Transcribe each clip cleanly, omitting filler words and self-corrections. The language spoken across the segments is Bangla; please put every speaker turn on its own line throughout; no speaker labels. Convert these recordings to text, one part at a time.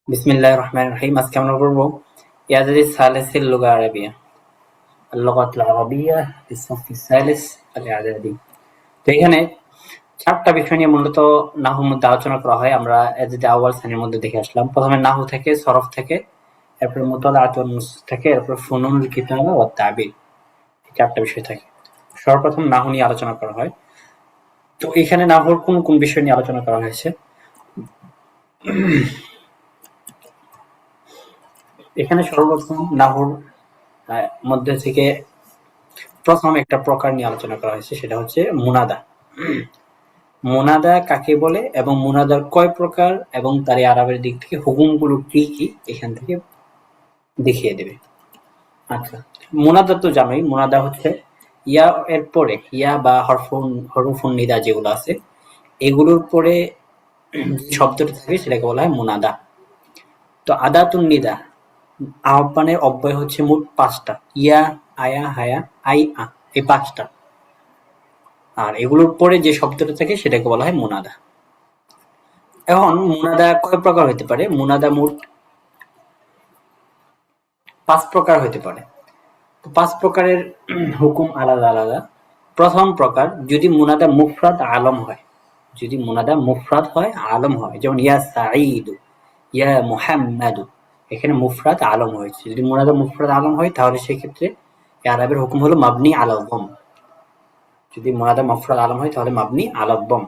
বিসমিল্লাহির রহমানির রহিম। আজকে আমরা পড়ব ইয়াদাদি সালিসিল লুগা আরাবিয়া আল-লুগাতুল আরাবিয়া বিস-সাফ আস-সালিস আল-ই'দাদি। তো এখানে চারটা বিষয় নিয়ে মূলত নাহুর মধ্যে আলোচনা করা হয়। আমরা এযাদি আউয়াল শ্রেণীর মধ্যে দেখে আসলাম। প্রথমে নাহু থেকে, সরফ থেকে, এরপর মুতালাআত ওয়ান নুসখ থেকে, এরপর ফুনুনুল কিতাবা ওয়াত তা'বির। এই চারটা বিষয় থাকে। সর্বপ্রথম নাহু নিয়ে আলোচনা করা হয়। তো এখানে নাহুর কোন কোন বিষয় নিয়ে আলোচনা করা হয়েছে? এখানে সর্বপ্রথম নাহুর মধ্যে থেকে প্রথম একটা প্রকার নিয়ে আলোচনা করা হয়েছে, সেটা হচ্ছে মুনাদা। মুনাদা কাকে বলে এবং মুনাদার কয় প্রকার এবং তার আরবের দিক থেকে হুকুমগুলো কি কি এখান থেকে দেখিয়ে দেবে। আচ্ছা, মুনাদা তো জানোই। মুনাদা হচ্ছে ইয়া এর পরে, ইয়া বা হরফুন নিদা যেগুলো আছে এগুলোর পরে শব্দটা থাকে সেটাকে বলা হয় মুনাদা। তো আদাতুন নিদা, আহ্বানের অব্যয় হচ্ছে মোট ৫টা। ইয়া, আয়া, হায়া, আই, আ, এই ৫টা। আর এগুলোর পরে যে শব্দটা থাকে সেটাকে বলা হয় মুনাদা। এখন মুনাদা কয় প্রকার হতে পারে? মুনাদা মোট ৫ প্রকার হতে পারে। তো ৫ প্রকারের হুকুম আলাদা আলাদা। প্রথম প্রকার, যদি মুনাদা মুফরাদ আলম হয়, যদি মুনাদা মুফরাদ হয়, আলম হয়, যেমন ইয়া সাঈদু, ইয়া মুহাম্মাদু, এখানে মুফরাদ আলম হয়েছে। যদি মুনাদা মুফরাদ আলম হয় তাহলে সেক্ষেত্রে আরবের হুকুম হলো মাবনি আলাল দম। যদি মুনাদা মুফরাদ আলম হয় তাহলে মাবনি আলাল দম।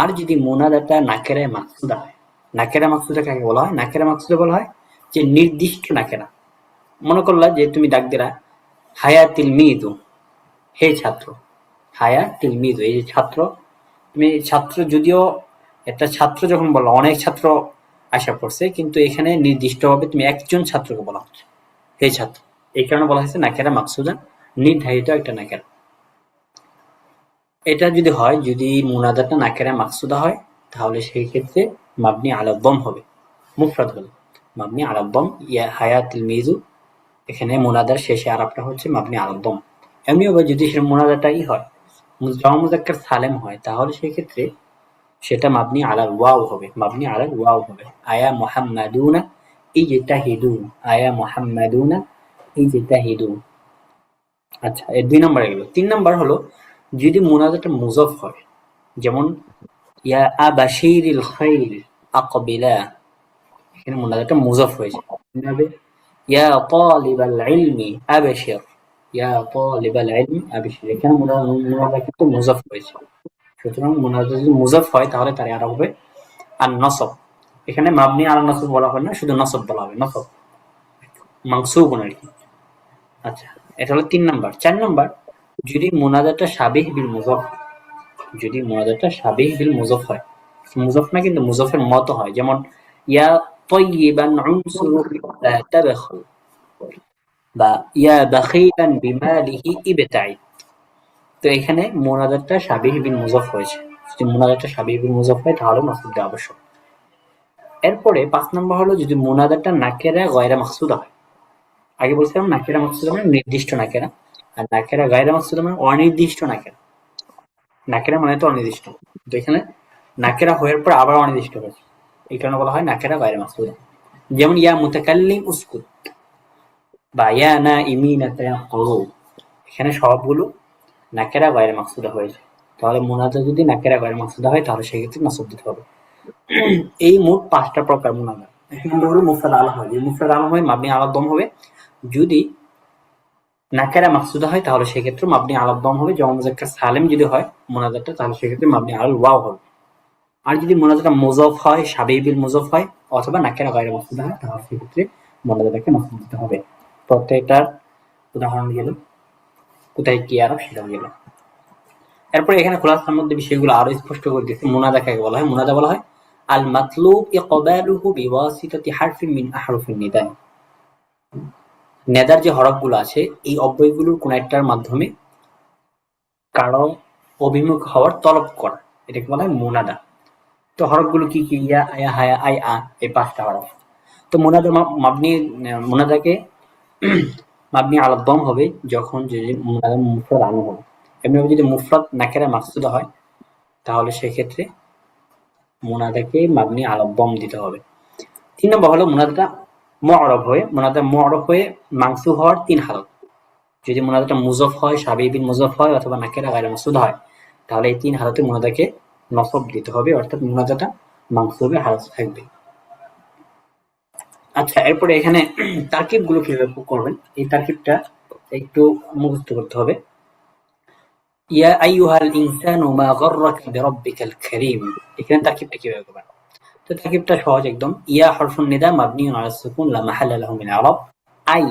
আর যদি মুনাদাটা নাকেরায়ে মাকসুদা হয়, নাকেরা মাকসুদা কাকে বলা হয়? নাকেরা মাকসুদা বলা হয় যে নির্দিষ্ট নাকেরা। মনে করলা যে তুমি ডাক দিলা হায়া তিলমিদু, হে ছাত্র। হায়া তিলমিদু, এই যে ছাত্র, তুমি ছাত্র, যদিও একটা ছাত্র যখন বলো অনেক ছাত্র আশা পড়ছে, কিন্তু এখানে নির্দিষ্টভাবে তুমি একজন ছাত্রকে বলা হচ্ছে হে ছাত্র। এই কারণে বলা হয়েছে নাকেরা মাকসুদা, নির্ধারিত একটা নাকেরা। এটা যদি হয়, যদি মুনাদাটা নাকেরা মাকসুদা হয় তাহলে সেই ক্ষেত্রে মাবনি আলাল দম হবে। মুফরাদ হলো মাবনি আলাল দম। ইয়া হায়া তিলমিজু, এখানে মুনাদার শেষে আরবটা হচ্ছে মাবনি আলাল দম। এমনি হবে যদি সে মুনাদাটাই হয়, জামা মুযাক্কার সালেম হয়, তাহলে সেই ক্ষেত্রে সেটা মাবনি আলাল ওয়াও হবে, মাবনি আলাল ওয়াও হবে। আয়া মুহাম্মাদুনা ইজতাহিদুন, আয়া মুহাম্মাদুনা ইজতাহিদুন। আচ্ছা, এর ২ নম্বর গেল। ৩ নম্বর হলো যদি মুনাদাটা মুযাফ হয়, যেমন ইয়া আবাশিরিল খাইর আকবিলা, এখানে মুনাদাটা মুযাফ হয়েছে। কিভাবে? ইয়া তালিবাল ইলমি আবশির, ইয়া তালিবাল ইলমি আবশির, এখানে মুনাদা কিন্তু মুযাফ হয়েছে। সুতরাং মুনাদা যদি মুযাফ হয় তাহলে তার আরব হবে আর নসব। এখানে মাবনি আলা নসব বলা হয় না, শুধু নসব বলা হবে, নসব মানসুবুন আর কি। আচ্ছা, এটা হলো ৩ নাম্বার। ৪ নাম্বার, যদি মুনাদাটা শাবিহ বিল মুযাফ, যদি মুনাদাটা শাবিহ বিল মুযাফ হয়, মুযাফ না কিন্তু মুযাফের মতো হয়, যেমন ইয়া তাইয়িবান উনসুরু লা তাবখাল, বা ইয়া বাখিলান বিমালিহি ইবতাইদ। তো এখানে মুনাদাটা শাবিহ বিল মুযাফ হয়েছে। যদি মুনাদাটা শাবিহ বিল মুযাফ হয় তাহলে নসব দেওয়া আবশ্যক। এরপরে ৫ নাম্বার হলো যদি মুনাদাটা নাকেরা গয়রা মাকসুদা হয়। আগে বলছিলাম নাকেরা মাকসুদা মানে নির্দিষ্ট নাকেরা, আর নাকেরা গায়রা মাকসুদা মানে অনির্দিষ্ট নাকেরা। নাকেরা মানে তো অনির্দিষ্ট, কিন্তু এখানে নাকেরা হওয়ার পর আবার অনির্দিষ্ট হয়েছে, এই কারণে বলা হয় নাকেরা গায়রা মাকসুদা। যেমন ইয়া মুতাকাল্লিম উসকুত, বা ইয়া নাইমিনা তায়াক্কাযু, এখানে সবগুলো নাকেরা গায়রা মাকসুদা হয়েছে। তাহলে মুনাদা যদি নাকেরা গায়রা মাকসুদা হয় তাহলে সেক্ষেত্রে নসব দিতে হবে। এই মোট ৫টা প্রকার মুনাদা। এক নম্বর হলো মুফরাদ আলম হয়, যদি মুফরাদ আলম হয় মাবনি আলাল দম হবে। যদি নাকেরা মাকসুদা হয় তাহলে সেক্ষেত্রে মাবনি আলাল দম হবে। জামা মুযাক্কার সালেম যদি হয় মুনাদাটা, তাহলে সেক্ষেত্রে মাবনি আলাল ওয়াও হবে। আর যদি মুনাদাটা মুযাফ হয়, শাবিহ বিল মুযাফ হয়, অথবা নাকেরা গায়রা মাকসুদা হয়, তাহলে সেক্ষেত্রে মুনাদাটাকে নসব দিতে হবে। প্রত্যেকটার উদাহরণ গেল, কোথায় কি আরব সেটাও গেল। এরপরে এখানে খুলাসার মধ্যে বিষয়গুলো আরো স্পষ্ট করে দিচ্ছে। মুনাদা কাকে বলা হয়? মুনাদা বলা হয় আল মাতলুব ইকবালুহু বিওয়াসিতাতি হারফিন মিন আহরুফিন নিদা। নেদার যে হরফগুলো আছে এই অব্যয়গুলোর কোন একটার মাধ্যমে কারো অভিমুখ হওয়ার তলব করা, এটাকে বলা হয় মুনাদা। তো হরফগুলো কি কি? ইয়া, আয়া, হায়া, আই, আ, এই ৫টা হরফ। তো মুনাদা মাবনি, মুনাদাকে মাবনি আলাল দম হবে যখন যদি মুনাদা মুফরাদ আলম হবে। এমনিভাবে যদি মুফরাদ নাকেরা মাকসুদা হয় তাহলে সেক্ষেত্রে মুনাদাকে মাবনি আলা দম দিতে হবে। 3 নম্বর হলো মুনাদাটা মুআরব হয়ে মানসুব হওয়ার 3 হালত। যদি মুনাদাটা মুযাফ হয়, শাবিহ বিন মুযাফ হয় অথবা নাকিরা গায়রে মাকসুদ হয়, তাহলে এই 3 হালতে মুনাদাকে নসব দিতে হবে, অর্থাৎ মুনাদাটা মানসুবের হালত থাকবে। আচ্ছা, এরপরে এখানে তারকিবগুলো কিভাবে করবেন, এই তারকিবটা একটু মুখস্থ করতে হবে। ইয়া আইয়ুহাল ইনসানু মা গাররাকা বিরাব্বিকাল কারীম, এখানে তারকিবটা কিভাবে করবেন? তো তারকিবটা সহজ একদম। ইয়া হরফুন নিদা মাবনিউন আলা সুকুন লা মাহাল্লা লাহু মিন আরাব। আই,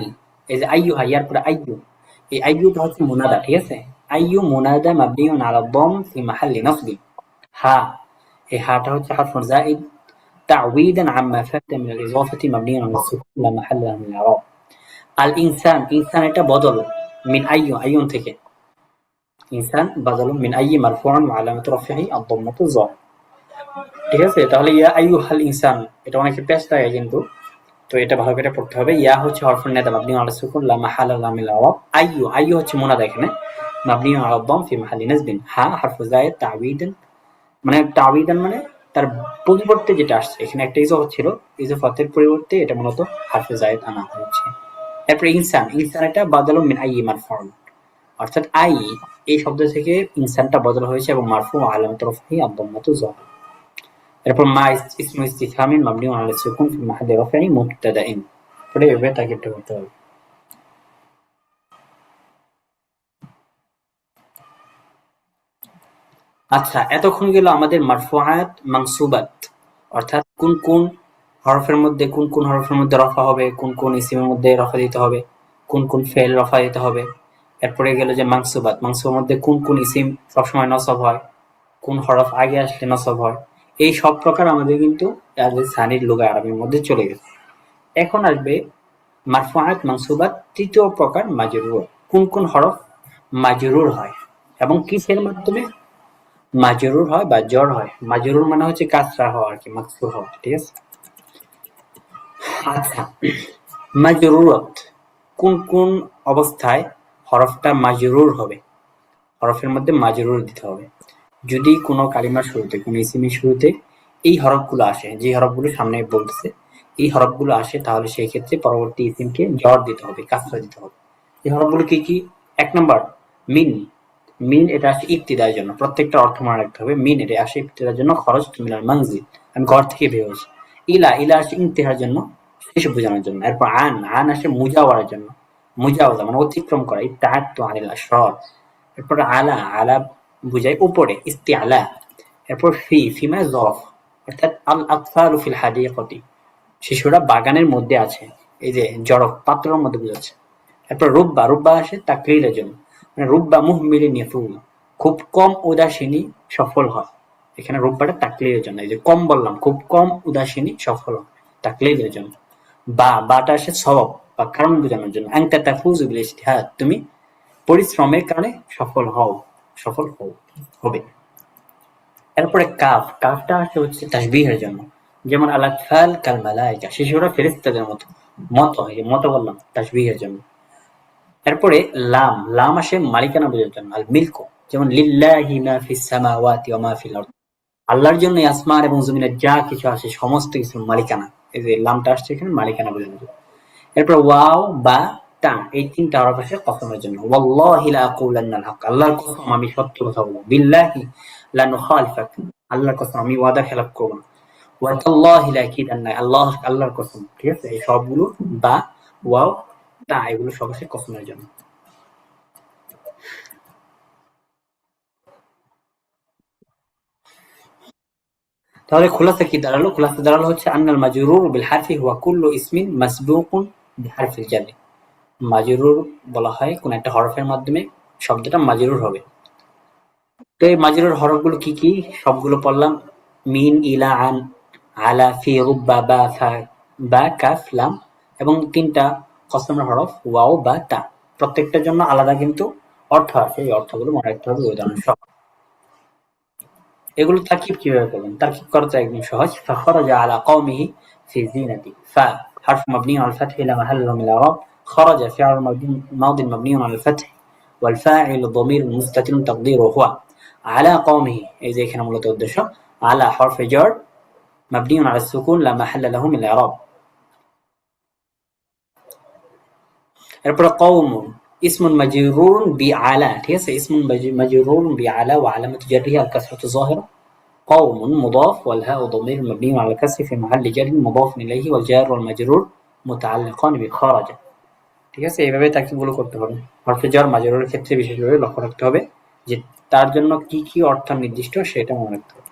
এই যে আইয়ুহা, ইয়ার পরে আইয়ু, এই আইয়ুটা হচ্ছে মুনাদা, ঠিক আছে? আইয়ু মুনাদা মাবনিউন আলা দম ফি মাহাল্লি নাসবি। হা, এই হাটা হচ্ছে হরফুন জাইদ তা'ওয়ীদান আম্মা ফাতা মিন আল-ইযাফাতি মাবনিউন আলা সুকুন লা মাহাল্লা লাহু মিন আরাব। আল ইনসান, ইনসান এটা বদল মিন আইয়ু, আইয়ুন থেকে। ইনসান বদল মিন আইয়ি মারফুউন ওয়া আলামাতু রাফিহি আদ-দাম্মাতু যাহিরা। ঠিক আছে? তাহলে ইয়া আইয়ুহাল ইনসান, এটা অনেকে পেশ থাকে কিন্তু, তো এটা ভালো করে পড়তে হবে। ইয়া হচ্ছে হরফুন নিদা মাবনিউন আলা সুকুন লা মাহাল্লা লাহু মিন আল-i'রাব। আইয়ু হচ্ছে মুনাদা এখানে মাবনিউন আলা দাম ফি মাহাল্লি নাসবিন। হা হারফু যায়েদ তা'ওয়ীদান, মানে তা'ওয়ীদান মানে তার পরিবর্তে যেটা আসছে, এখানে একটা ইজাফা ছিল, ইজাফাতের পরিবর্তে এটা মূলত হারফে যায়েদ আনা হয়েছে। এরপরে ইনসান, ইনসান এটা বাদালু মিন আইয়ি মারফুউন, অর্থাৎ আই এই শব্দ থেকে ইনসানটা বদল হয়েছে এবং মারফু আলামাতু রাফিহি আদ-দাম্মাতু যাহিরা। এরপর মা ইসমু ইস্তিফহামিন মাবনিউন আলা সুকুন ফি মাহাল্লি রাফিহি মুবতাদাইন, পরে এভাবে তাকিবটা করতে হবে। আচ্ছা, এতক্ষণ গেল আমাদের মারফুআত মানসুবাত, অর্থাৎ কোন কোন হরফের মধ্যে রফা হবে, কোন কোন ইসিমের মধ্যে রফা দিতে হবে, কোন কোন ফেল রফা দিতে হবে। এরপরে গেল যে মানসুবাত, মানসুবের মধ্যে কোন কোন ইসিম সবসময় নসব হয়, কোন হরফ আগে আসলে নসব হয়। এই সব প্রকার আমাদের কিন্তু সানির লুগা আরবির মধ্যে চলে গেছে। এখন আসবে মারফুআত মানসুবাত, তৃতীয় প্রকার মাজরুর। কোন কোন হরফ মাজরুর হয় এবং কিসের মাধ্যমে মাজরুর হয় বা জর হয়। মাজরুর মানে হচ্ছে কাসরা হওয়া আর কি, মাকসুর হওয়া, ঠিক আছে? আচ্ছা, মাজরুরত, কোন কোন অবস্থায় হরফটা মাজরুর হবে, হরফের মধ্যে মাজরুর দিতে হবে। যদি কোনো কালিমার শুরুতে, কোনো ইসিমের শুরুতে এই হরফগুলো আসে, যে হরফগুলো সামনে বলতেছে এই হরফগুলো আসে, তাহলে সেই ক্ষেত্রে পরবর্তী ইসিমকে জর দিতে হবে, কাসরা দিতে হবে। এই হরফগুলো কি কি? 1 নম্বর মিন, মিন এটা আসে ইবতিদার জন্য, প্রত্যেকটা অর্থ মনে রাখতে হবে। মিন এটা আসে ইবতিদার জন্য, খরজতু মিনাল মানজিল, আমি ঘর থেকে বের হয়েছি। ইলা, ইলা আসে ইন্তেহার জন্য, শেষ বোঝানোর জন্য। এরপর আন আসে মুজাওয়ারার জন্য, মুজাওয়াজা মানে অতিক্রম করা, ইবতাআতু আনিল আশরার। এরপর আলা, আলা বুঝায় উপরে, ইস্তিআলা। এরপর ফি মানে যরফ, অর্থাৎ আল আতফালু ফিল হাদিকাতি, শিশুরা বাগানের মধ্যে আছে, এই যে জরফ পাত্রের মধ্যে বোঝাচ্ছে। এরপর রুব্বা, রুব্বা আসে তাকলিলের জন্য, মানে রুব্বা মুহমিলিন ইয়াফুল, খুব কম উদাসীনী সফল হয়। এখানে রুব্বাটা তাকলিলের জন্য, এই যে কম বললাম, খুব কম উদাসীনী সফল হয়, তাকলিলের জন্য। বাটা আসে সওয়াব বা কারণ বোঝানোর জন্য। আনতা তাফুজু বিল ইজতিহাদ, তুমি পরিশ্রমের কারণে সফল হবে। এরপরে কাফ, কাফটা আসে হচ্ছে তাশবীহের জন্য, যেমন আল আতফাল কাল মালাইকা, শিশুরা ফেরেশতাদের মতো, মতো বললাম তাশবীহের জন্য। এরপরে লাম, লাম আসে মালিকানা বোঝার জন্য, আল মিলকু, যেমন লিল্লাহি মা ফিস সামাওয়াতি ওয়া মা ফিল আরদ, আল্লাহর জন্য আসমান এবং জমিনে যা কিছু আছে সমস্ত কিছুর মালিকানা, এই যে লামটা আসছে এখানে মালিকানা বোঝানোর জন্য। এরপর ওয়াও বা তা, এই 3টা হরফ আসে কসমের জন্য। ওয়াল্লাহি লা আকুলান্নাল হক, আল্লাহর কসম আমি সত্য কথা বলবো। বিল্লাহি লা নুখালিফাক, আল্লাহর কসম আমি ওয়াদা খেলাপ করব না। ওয়া তাল্লাহি লা আকিদান্না, আল্লাহর কসম, ঠিক আছে? এই সবগুলো বা ওয়াও তা এগুলো সব আসে কসমের জন্য। তাহলে খোলাসা কি দাঁড়ালো? খোলাসা দাঁড়ালো হচ্ছে আন্নাল মাজরুর বিল হারফি হুয়া কুল্লু ইসমিন মাসবুকুন বিহারফিল জারি। মাজরুর বলা হয় কোন একটা হরফের মাধ্যমে শব্দটা মাজরুর হবে। তো এই মাজরুর হরফগুলো কি কি সবগুলো পড়লাম। মিন, ইলা, আন, আলা, ফি, রুব্বা, বা, ফা, বা, কাফ, লাম এবং 3টা কসমের হরফ ওয়াও বা তা। প্রত্যেকটার জন্য আলাদা কিন্তু অর্থ আছে, এই অর্থগুলো মনে রাখতে হবে উদাহরণ সহ। এগুলো তারকিব কিভাবে করবেন? তারকিব করা তো একদম সহজ। ফাখরাজা আলা কওমিহি ফি যিনাতি, ফা حرف مبني على الفتح لا محل له من الإعراب. خرج فعل ماض مبني على الفتح والفاعل ضمير مستتر تقديره هو على قومه، এই যে এখানে মূলত উদ্দেশ্য আলা হরফে জর মাবনিউন আলা সুকুন লা মাহাল্লা লাহু মিনাল ইরাব। এরপরে কওমুন ইসমুন মাজরুরুন বিআলা, ঠিক আছে, ইসমুন মাজরুরুন বিআলা ওয়া আলামাতু জাররিহি আল কাসরাতু যাহিরা। কওমুন মুদাফ ওয়াল হাউ দামির মাবনিউন আলা কাসরি ফি মাহাল্লি জাররিন মুদাফুন ইলাইহি ওয়াল জার ওয়াল মাজরুর মুতাআল্লিকান বিখারাজা। ঠিক আছে, এইভাবে তাকিবগুলো করতে হবে। হরফে জর মাজরুরের ক্ষেত্রে বিশেষভাবে লক্ষ্য রাখতে হবে যে তার জন্য কি কি অর্থ নির্দিষ্ট সেটা মনে রাখতে হবে।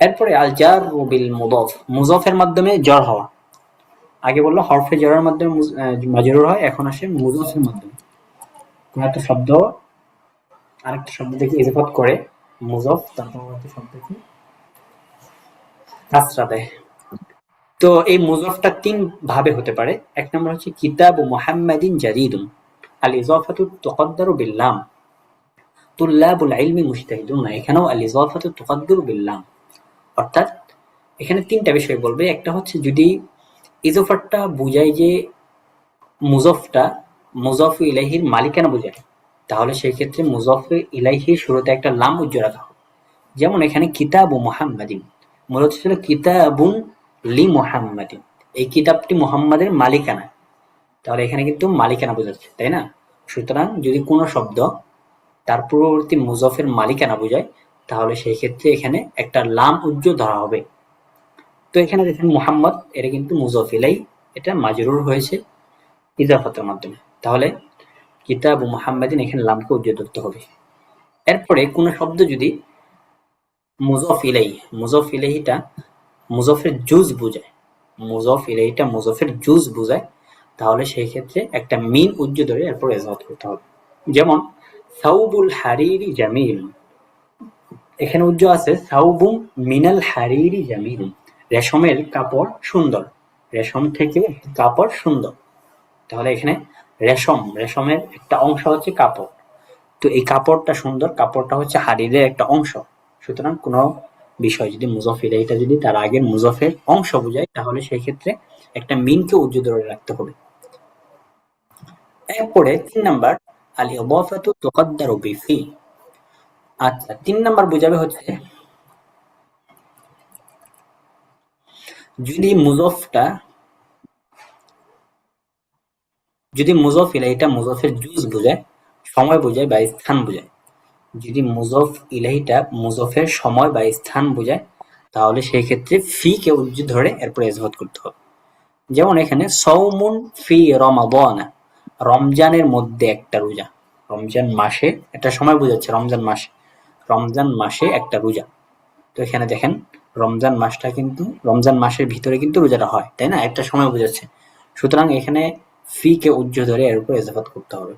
এরপরে আল জার বিল মুদাফ, মুজাফের মাধ্যমে জর হওয়া। আগে বললো হরফে জরের মাধ্যমে মাজরুর হয়, এখন আসে মুজাফের মাধ্যমে। কোন একটা শব্দ আরেকটা শব্দ থেকে ইজাফাত করে মুজাফ, তারপর একটা শব্দকে কাসরা দেয়। তো এই মুজাফটা তিন ভাবে হতে পারে। এক নম্বর হচ্ছে কিতাবু মুহাম্মাদিন জাদিদুন, আল ইজাফাতু তুকদ্দারু বিল লাম, তুল্লাবুল ইলমি মুজতাহিদুন, এখানেও আল ইজাফাতু তুকদ্দারু বিল লাম। অর্থাৎ এখানে তিনটা বিষয় বলবে। একটা হচ্ছে যদি ইজাফাতটা বুঝায় যে মুজাফটা মুজাফ ইলাইহির মালিকানা বোঝায়, তাহলে সেই ক্ষেত্রে মুজাফ ইলাইহির শুরুতে একটা লাম উজ্জ্বল রাখা হবে। যেমন এখানে কিতাবু মুহাম্মাদিন মূলত ছিল কিতাবুন লি মুহাম্মাদিন, এই কিতাবটি মুহাম্মাদের মালিকানা, তাহলে এখানে কিন্তু মালিকানা বোঝাচ্ছে, তাই না? সুতরাং যদি কোনো শব্দ তার পূর্ববর্তী মুজাফের মালিকানা বোঝায়, তাহলে সেই ক্ষেত্রে এখানে একটা লাম উজ্জ্বল ধরা হবে। তো এখানে দেখেন মুহাম্মদ, এটা কিন্তু মুজাফ ইলাই, এটা মাজরুর হয়েছে ইজাফাতের মাধ্যমে, তাহলে কিতাবু মুহাম্মাদিন এখানে লামকে উজ্জ্বল ধরতে হবে। এরপরে কোন শব্দ যদি মুজাফ ইলাই, মুজাফ ইলাইহিটা মুজাফের জুজ বোঝায়, মুজাফ ইলাইহিটা মুজাফের জুজ বোঝায়, তাহলে সেই ক্ষেত্রে একটা মিন উজ্জ্বল ধরে এরপর ইজাফাত করতে হবে। যেমন সাউবুল হারিরি জামিল, এখানে উজ্জ্বল আছে সাউবুম মিনাল হারিরি জামিল, রেশমের কাপড় সুন্দর, রেশম থেকে কাপড় সুন্দর, তাহলে এখানে রেশমের একটা অংশ হচ্ছে কাপড়, তো এই কাপড়টা সুন্দর, কাপড়টা হচ্ছে হারিরের একটা অংশ। সুতরাং কোনো বিষয় যদি মুজাফ ইলাইহিটা যদি তার আগের মুজাফের অংশ বোঝায়, তাহলে সেই ক্ষেত্রে একটা মিনকে উজ্জ্বল ধরে রাখতে হবে। এরপরে ৩ নাম্বার আল ইদাফাতু তুকদ্দারু বিফি। আচ্ছা, ৩ নাম্বার বোঝাবে হচ্ছে যদি মুজাফ ইলাইহিটা মুজাফের জুজ বোঝায়, সময় বোঝায় বা স্থান বোঝায়, যদি মুজাফ ইলাইহিটা মুজাফের সময় বা স্থান বোঝায়, তাহলে সেই ক্ষেত্রে ফি কে উজ্জ্বল ধরে এরপরে ইজাফাত করতে হবে। যেমন এখানে সওমুন ফি রমাদান, রমজানের মধ্যে একটা রোজা, রমজান মাসে একটা সময় বোঝাচ্ছে, রমজান মাসে একটা রোজা। তো এখানে দেখেন রমজান মাসটা কিন্তু রমজান মাসের ভিতরে কিন্তু রোজাটা হয়, তাই না? একটা সময় বোঝাচ্ছে, সুতরাং এখানে ফি কে উজ্জ্বল ধরে এর উপর ইজাফাত করতে হবে।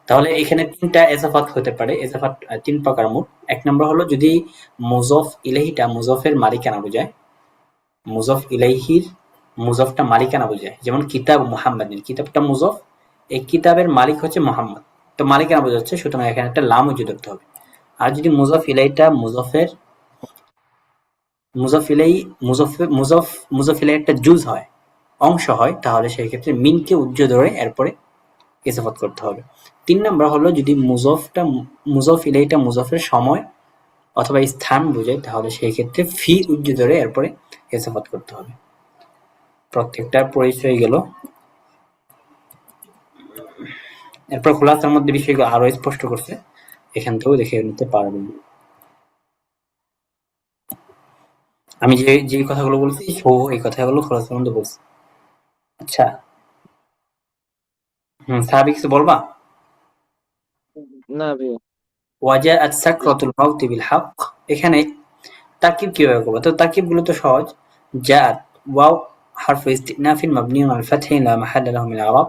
তাহলে এখানে তিনটা ইজাফাত হতে পারে, ইজাফাত তিন প্রকার মোট। এক নম্বর হলো যদি মুজাফ ইলাইহিটা মুজাফের মালিকানা বোঝায়, মুজাফ ইলাইহির মুজাফটা মালিকানা বোঝায়, যেমন কিতাব মুহাম্মাদিন, কিতাবটা মুজাফ, এই কিতাবের মালিক হচ্ছে মুহাম্মদ, তো মালিকানা বোঝাচ্ছে, সুতরাং এখানে একটা লাম উজ্জ্বল ধরতে হবে। আর যদি মুজাফ ইলাইহিটা মুজাফ ইলাইহি একটা জুজ হয়, অংশ হয়, তাহলে সেই ক্ষেত্রে মিনকে উজ্জ্বল ধরে এরপরে ইজাফাত করতে হবে। ৩ নাম্বার হলো যদি মুজাফ ইলাইহিটা মুজাফের সময় অথবা স্থান বোঝায়, তাহলে সেই ক্ষেত্রে ফি উজ্জ্বল ধরে এরপরে ইজাফাত করতে হবে। প্রত্যেকটার পরিচয় গেল। এরপর খুলাসার মধ্যে বিষয়গুলো আরো স্পষ্ট করছে, এখান থেকেও দেখে নিতে পারবেন। আমি যে কথাগুলো বলছি এই কথাগুলো খোলাসার মধ্যে বলছি। আচ্ছা, সাহাবী কিছু বলবা?
না ভাইয়া।
ওয়াজাআত সাকরাতুল মাউতি বিল হক, এখানে তারকিব কিভাবে করবো? তো তারকিব গুলো তো সহজ। জাআত ওয়াও হারফু ইস্তিনাফিন মাবনিউন আল ফাতহি লা মাহাল্লা লাহু মিনাল ইরাব,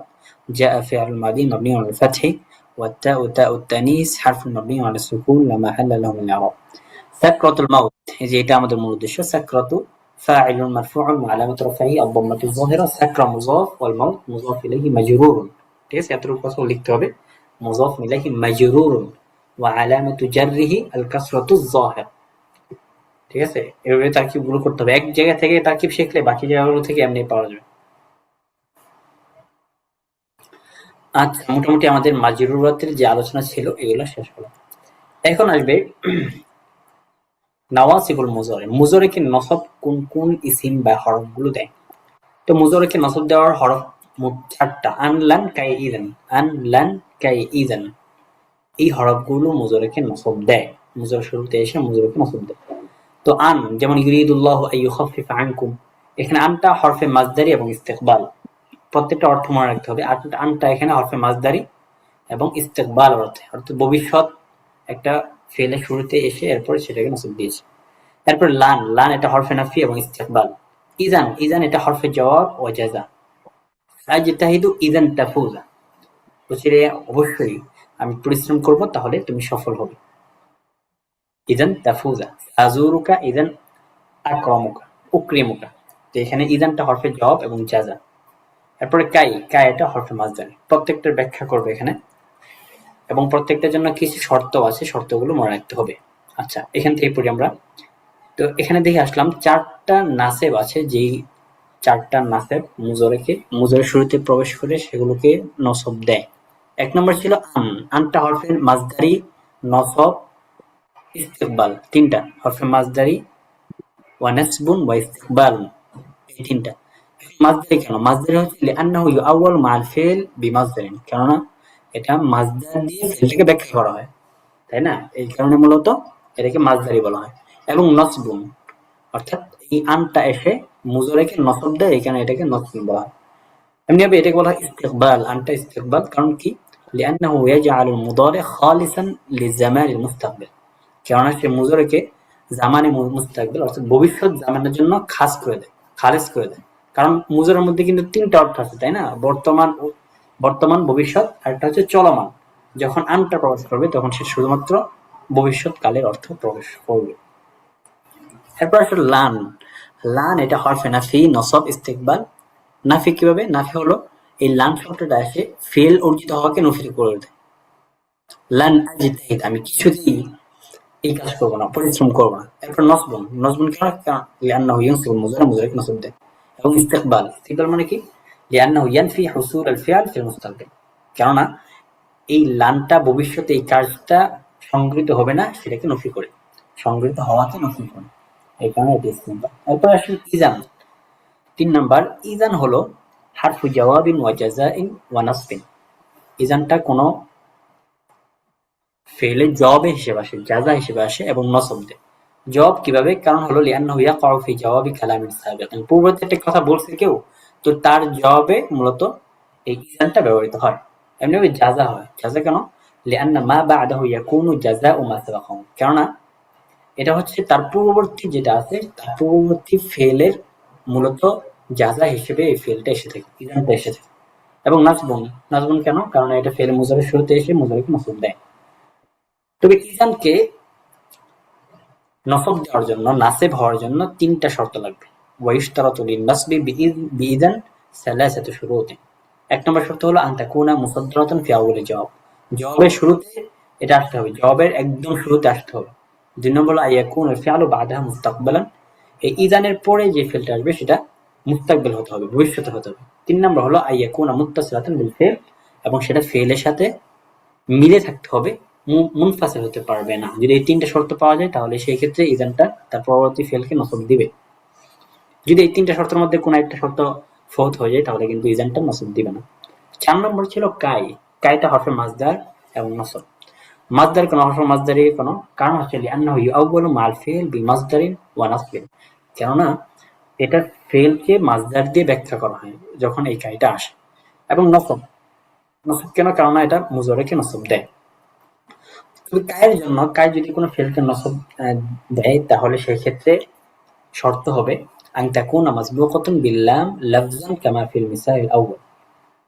জাআ ফি'লুল মাদি মাবনিউন আল ফাতহি والتاء تاء التانيث حرف مبني على السكون لا محل له من الاعراب. سكرة الموت، এই যে এটা আমাদের মূল উদ্দেশ্য। সাকরাতু فاعل مرفوع وعلامة رفعه الضمة الظاهرة، سكر مضاف والموت مضاف إليه مجرور। ঠিক আছে, এতটুকু কথা লিখতে হবে। مضاف إليه مجرور وعلامة جره الكسرة الظاهرة। ঠিক আছে, এভাবে তারকিব গুলো করতে হবে। এক জায়গা থেকে তারকিব শিখলে বাকি জায়গাগুলো থেকে এমনি পাওয়া যাবে। আচ্ছা, মোটামুটি আমাদের মাজরুরাতের যে আলোচনা ছিল এগুলো শেষ হলো। এখন আসবে নওয়াসিবুল মুজরে, মুজরেকে নসব কোন কোন ইসিম বা হরফগুলো দেয়? তো মুজরেকে নসব দেওয়ার হরফ মোট 4টা। আনলান কাই ইদান, আনলান কাই ইদান, এই হরফগুলো মুজরেকে নসব দেয়। মুজর শুরুতে এসে মুজরেকে নসব দেয়। তো আন, যেমন ইউরিদুল্লাহু আইয়ুখাফফিফা আনকুম, এখানে আনটা হরফে মাজদারি এবং ইস্তেকবাল, প্রত্যেকটা অর্থ মনে রাখতে হবে। আনটা এখানে হরফে মাজদারি এবং ইস্তেকবাল অর্থে, অর্থাৎ ভবিষ্যৎ একটা ফেলের শুরুতে এসে এরপরে সেটাকে নসব দিয়েছে। এরপর লান, লান এটা হরফে নাফি এবং ইস্তেকবাল। ইজান, ইজান এটা হরফে জওয়াব ও জাযা। আজতাহিদু ইজান তাফুজা, বলছি রে অবশ্যই আমি পরিশ্রম করব তাহলে তুমি সফল হবে। ইজান তাফুজা, আজুরুকা ইজান আকরামুকা, উকরিমুকা। তো এখানে ইজানটা হরফে জওয়াব এবং জাযা। এরপরে কাই, কাই এটা হরফে মাজদারি। প্রত্যেকটার ব্যাখ্যা করবে এখানে এবং প্রত্যেকটার জন্য কিছু শর্ত আছে, শর্তগুলো মনে রাখতে হবে। আচ্ছা, এখান থেকে পড়ি আমরা। তো এখানে দেখে আসলাম 4টা নাসেব আছে, যেই 4টা নাসেব মুজরের শুরুতে প্রবেশ করে সেগুলোকে নসব দেয়। 1 নম্বর ছিল আন, আনটা হরফে মাজদারি, নসব, ইস্তেকবাল, 3টা হরফে মাজদারি, ওয়া নাসবুন ওয়া ইস্তিকবালুন, এই 3টা। মাজদারি কেন? মাজদারি হচ্ছে লিআন্নাহু ইউআউয়ালু মা'আল ফি'ল বিমাসদারিন, কেননা এটা মাজদার দিয়ে ফি'লটাকে ব্যাখ্যা করা হয়, তাই না? এই কারণে মূলত এটাকে মাজদারি বলা হয়। এবং নসবুন, অর্থাৎ এই আনটা এসে মুজরেকে নসব দেয়, এই কারণে এটাকে নসবুন বলা হয়। এমনিভাবে এটাকে বলা হয় ইস্তিকবাল, আনটা ইস্তিকবাল। কারণ কি? লিআন্নাহু ইয়াজআলুল মুদারি খালিসান লিজামানিল মুস্তাকবিল, কেননা সে মুজরেকে জামানে মুস্তাকবিল অর্থাৎ ভবিষ্যৎ জামানের জন্য খাস করে দেয়, খালেস করে দেয়। কারণ মুজরের মধ্যে কিন্তু 3টা অর্থ আছে, তাই না? বর্তমান, বর্তমান, ভবিষ্যৎ, আর একটা হচ্ছে চলমান। যখন আনটা প্রবেশ করবে তখন সে শুধুমাত্র ভবিষ্যৎকালের অর্থ প্রবেশ করবে। এরপর আসলে লান, লান এটা হরফে নাফি, নসব, ইস্তেকবাল। নাফি কিভাবে? নাফি হলো এই লান শব্দটা এসে ফেল অর্জিত হওয়াকে নফি করে দেয়। লান আজিতাহিদ, আমি কিছুতেই এই কাজ করবো না, পরিশ্রম করবো না। এরপর নসবুন, নসবুন কেন? লিআন্নাহু ইয়ানসিবুল মুজারা, মুজারাকে নসব দেয়। এবং ইস্তেকবাল, ইস্তেকবাল মানে কি? লিআন্নাহু ইয়ানফি হুসুল আল ফিআল ফিল মুস্তাকবিল, কেননা এই লানটা ভবিষ্যতে এই কাজটা সংগৃহীত হবে না, সেটাকে নফি করে, সংগৃহীত হওয়াকে নফি করে, এই কারণে এটি ইস্তেকবাল। এরপর আসলে ইজান, 3 নাম্বার। ইজান হলো হারফু জাওয়াবিন ওয়া জাযাইন ওয়া নাসবিন। ইজানটা কোনো ফেলে জবে হিসেবে আসে, জাযা হিসেবে আসে এবং নসব দেয়। জবাব কিভাবে? কারণ হলো লিআন্নাহু ইয়াকাউ ফি জাওয়াবি কালামিন সাবিকিন, পূর্ববর্তী একটা কথা বলছে কেউ, তো তার জবাবে মূলত এই ইজানটা ব্যবহৃত হয়। এমনিভাবে জাযা হয়। জাযা কেন? লিআন্না মা বা'দাহু ইয়াকুনু জাযাউ মা সাবাকাহু, কেননা এটা হচ্ছে তার পূর্ববর্তী যেটা আছে, তার পূর্ববর্তী ফেলের মূলত জাযা হিসেবে এই ফেলটা এসে থাকে, ইজানটা এসে থাকে। এবং নাসবুন, নাসবুন কেন? কারণ এটা ফেল মুজারের শুরুতে এসে মুজারেকে নসব দেয়। তবে ইজানকে নসব দেওয়ার জন্য, নাসেব হওয়ার জন্য 3টা শর্ত লাগবে। ওয়াইশতারাতু লিন-নাসবি বিইযান সালাসাতু শুরুতিন। 1 নম্বর শর্ত হলো আন তাকুনা মুসাদ্দারাতান ফি আউয়ালি জওয়াব, জবাবের শুরুতে এটা আসতে হবে, জবাবের একদম শুরুতে আসতে হবে। 2 নম্বর হলো আইয়াকুন আল ফিআলু বা'দাহা মুস্তাকবালান, এই ইজানের পরে যে ফেলটা আসবে সেটা মুস্তাকবিল হতে হবে, ভবিষ্যতে হতে হবে। 3 নম্বর হলো আইয়াকুনা মুত্তাসিলাতান বিল ফিল, এবং সেটা ফেলের সাথে মিলে থাকতে হবে, মুনফাসিল হতে পারবে না। যদি এই 3টা শর্ত পাওয়া যায় তাহলে সেই ক্ষেত্রে ইজানটা তার পরবর্তী ফেলকে নসব দিবে। যদি এই 3টা শর্তের মধ্যে কোনো একটা শর্ত ফৌত হয়ে যায় তাহলে কিন্তু ইজানটা নসব দিবে না। 4 নম্বর ছিল কাই, কাইটা হরফে মাজদার এবং নসব। মাজদার কোনো হরফে মাজদারি কোনো কারণ হচ্ছে লিআন্নাহু ইউআউয়ালু মা'আল ফি'ল বিমাসদারিন ওয়া নাসবিন, কেননা এটা ফেলকে মাজদার দিয়ে ব্যাখ্যা করা হয় যখন এই কাইটা আসে। এবং নসব, নসব কেন? কেননা এটা মুজারেকে নসব দেয়। তবে কায়ের জন্য, কায় যদি কোনো ফেলকে নসব দেয় তাহলে সেই ক্ষেত্রে শর্ত হবে আন তাকুনা মাসবুকাতুন বিল লাম লাফজান কামা ফিল মিসালিল আউয়াল,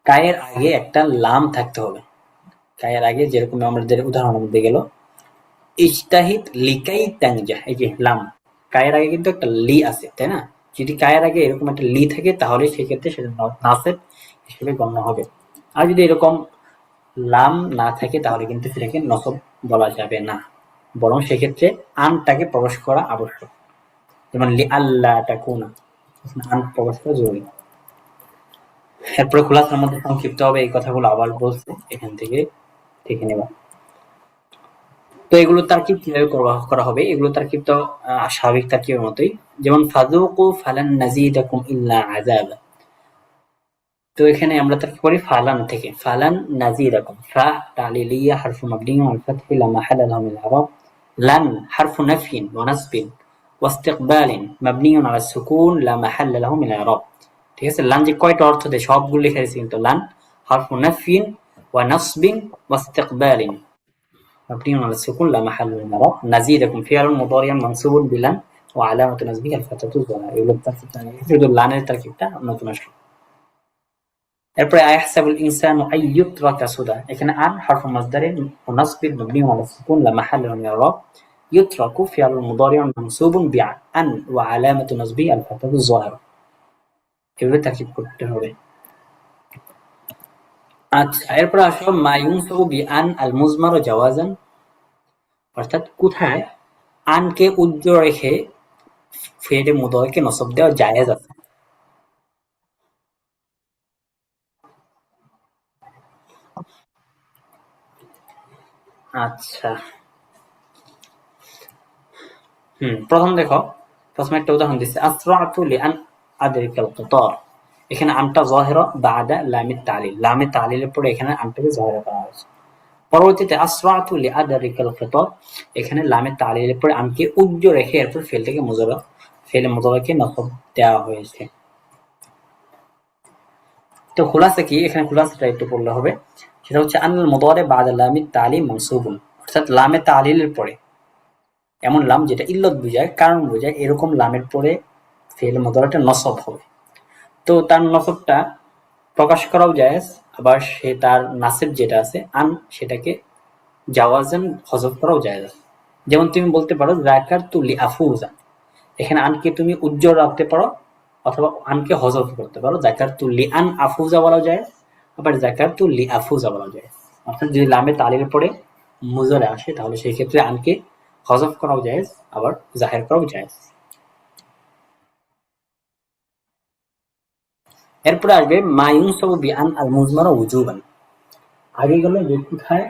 কায়ের আগে একটা লাম থাকতে হবে। কায়ের আগে যেরকম আমাদের উদাহরণের মধ্যে গেল ইজতাহিদ লিকাই তানজাহ, এই যে লাম, কায়ের আগে কিন্তু একটা লি আছে, তাই না? যদি কায়ের আগে এরকম একটা লি থাকে তাহলে সেই ক্ষেত্রে সেটা নাসব হিসেবে গণ্য হবে। আর যদি এরকম লাম না থাকে তাহলে কিন্তু সেটাকে নসব বলা যাবে না, বরং সেক্ষেত্রে আনটাকে প্রবেশ করা আবশ্যক। যেমন লি আল্লাহ তাকুনা, আন প্রবেশ করা জরুরি। এরপরে খোলাসার মধ্যে সংক্ষিপ্ত হবে এই কথাগুলো আবার বলছে, এখান থেকে দেখে নেবা। তো এগুলো তারকিব কিভাবে করা হবে, এগুলো তারকিব তো স্বাভাবিক তারকিবের মতোই, যেমন ফাযুকু ফালান নাযীদাকুম ইল্লা আযাবা। তো এখানে আমরা তারকিব করি ফালান থেকে, ফালান নাযীদাকুম, ফা তালিলিয়া হারফু মাবনিয়্যুন আলাল ফাতহি লা মাহাল্লা লাহু মিনাল ই'রাব, লান হারফু নাফয়িন ওয়া নাসবিন ওয়া ইস্তিকবালিন মাবনিয়্যুন আলাস সুকুন লা মাহাল্লা লাহু মিনাল ই'রাব। ঠিক আছে, লান যে কয়টা অর্থ দেয় সবগুলো লিখে দিয়েছি, কিন্তু লান হারফু নাফয়িন ওয়া নাসবিন ওয়া ইস্তিকবালিন مبني على السكون لا محل له من الإعراب. نزيدكم فعل مضارع منصوب بلن وعلامة نصبه الفتحة الظاهرة। এগুলো তারকিবটা শুধু লানের তারকিবটা নতুন আসলো। এরপরে আইহাসাবুল ইনসানু আই ইউতরাকা সুদা, এখানে আন হারফু মাসদারিন মুনাসবিন মাবনি আলা সুকুন লা মাহাল্লা লাহু মিনাল ই'রাব। ইউতরাকু ফি'ল মুদারি' মানসুবুন বিআন ওয়া আলামাতু নাসবিহি আল ফাতহাতু যাহিরা। এভাবে তারকিব করতে হবে। আচ্ছা, এরপর আসো মা ইউনসাবু বিআন আল মুজমারু জাওয়াজান, অর্থাৎ কোথায় আনকে উজ্জ্বল রেখে ফেলে মুদারিকে নসব দেওয়া জায়েজ আছে। আচ্ছা, প্রথম দেখো, প্রথমে একটা উদাহরণ দিচ্ছে, আসরাতু লিআন আদরিকাল কিতার। এখানে আনটা যাহিরা বাদা লামিত তালিল, লামিত তালিলের পরে এখানে আনটাকে যাহিরা করা হয়েছে। পরবর্তীতে আসরাতু লিআদরিকাল কিতার, এখানে লামিত তালিলের পরে আনকে উজ্জ্বল রেখে এরপর ফেলটাকে ফেলে মুদারিকে নসব দেওয়া হয়েছে। তো খুলাসা কি, এখানে খুলাসাটা একটু পড়লে হবে, সেটা হচ্ছে আনাল মুদারি বাদা লামিত তালিল মানসুবুন, অর্থাৎ লামে তালিলের পরে এমন লাম যেটা ইল্লত বোঝায়, কারণ বোঝায়, এরকম লামের পরে ফেল মুদারিটা নসব হবে। তো তার নসবটা প্রকাশ করাও জায়েজ, আবার সে তার নাসিব যেটা আছে আন, সেটাকে জাওয়াজান হযফ করাও জায়েজ। যেমন তুমি বলতে পারো যাকারতু লিআফুজা, এখানে আনকে তুমি উজ্জ্বল রাখতে পারো অথবা আনকে হযফ করতে পারো, যাকারতু লিআন আফুজা বলা যায়, আবার যাকারতু লিআফুজা বলা যায়। অর্থাৎ যদি লামে তালিলের পরে মুজারে আসে তাহলে সেই ক্ষেত্রে আনকে হযফ করাও জায়েজ, আবার জাহির করাও জায়েজ। এরপরে আসবে মা ইউনসাবু বিআন আল মুজমারা উজুবান। আগে গেল যে কোথায়